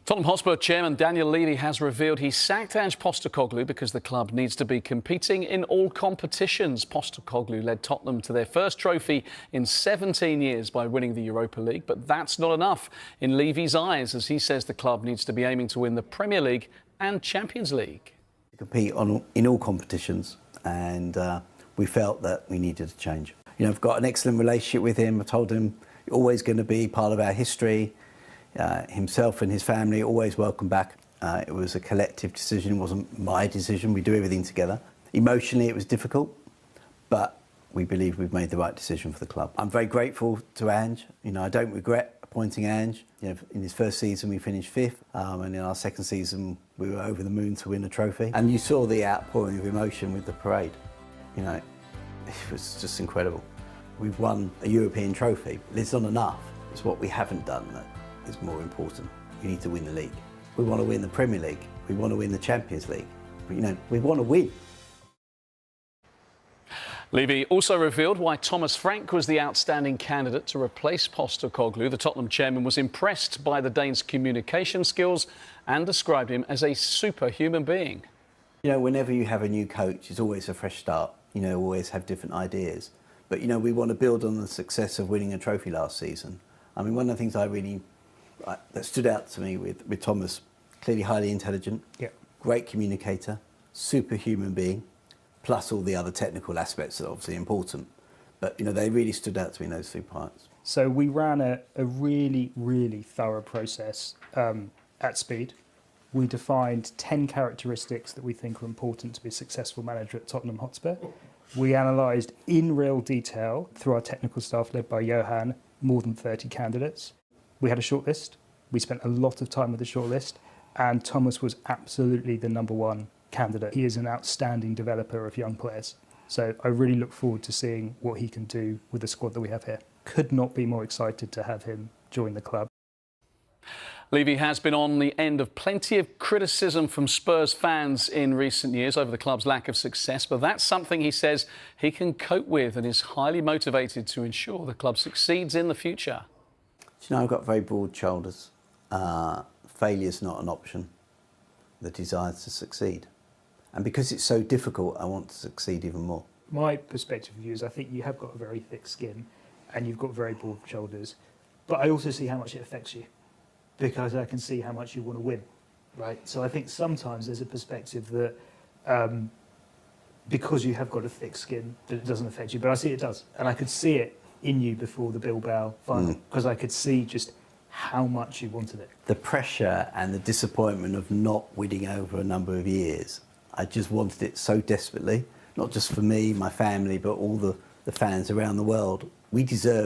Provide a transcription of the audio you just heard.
Tottenham Hotspur chairman Daniel Levy has revealed he sacked Ange Postecoglou because the club needs to be competing in all competitions. Postecoglou led Tottenham to their first trophy in 17 years by winning the Europa League, but that's not enough in Levy's eyes, as he says the club needs to be aiming to win the Premier League and Champions League. Compete in all competitions, and we felt that we needed to change. You know, I've got an excellent relationship with him. I told him you're always going to be part of our history. Himself and his family always welcome back. It was a collective decision, it wasn't my decision. We do everything together. Emotionally it was difficult, but we believe we've made the right decision for the club. I'm very grateful to Ange. You know, I don't regret appointing Ange. You know, in his first season we finished 5th, and in our second season we were over the moon to win a trophy. And you saw the outpouring of emotion with the parade. You know, it was just incredible. We've won a European trophy. It's not enough. It's what we haven't done that is more important. You need to win the league. We want to win the Premier League. We want to win the Champions League. But, you know, we want to win. Levy also revealed why Thomas Frank was the outstanding candidate to replace Postecoglou. The Tottenham chairman was impressed by the Dane's communication skills and described him as a superhuman being. You know, whenever you have a new coach, it's always a fresh start. You know, always have different ideas. But, you know, we want to build on the success of winning a trophy last season. I mean, one of the things that stood out to me with Thomas, clearly highly intelligent, great communicator, superhuman being, plus all the other technical aspects that are obviously important. But, you know, they really stood out to me in those 3 parts. So we ran a really, really thorough process at Speed. We defined 10 characteristics that we think are important to be a successful manager at Tottenham Hotspur. We analysed in real detail, through our technical staff led by Johan, more than 30 candidates. We had a shortlist. We spent a lot of time with the shortlist, and Thomas was absolutely the #1 candidate. He is an outstanding developer of young players. So I really look forward to seeing what he can do with the squad that we have here. Could not be more excited to have him join the club. Levy has been on the end of plenty of criticism from Spurs fans in recent years over the club's lack of success, but that's something he says he can cope with and is highly motivated to ensure the club succeeds in the future. You know, I've got very broad shoulders. Failure's not an option. The desire to succeed. And because it's so difficult, I want to succeed even more. My perspective of you is I think you have got a very thick skin and you've got very broad shoulders, but I also see how much it affects you, because I can see how much you want to win, right? So I think sometimes there's a perspective that because you have got a thick skin, that it doesn't affect you, but I see it does. And I could see it in you before the Bilbao final, because I could see just how much you wanted it. The pressure and the disappointment of not winning over a number of years, I just wanted it so desperately, not just for me, my family, but all the fans around the world. We deserve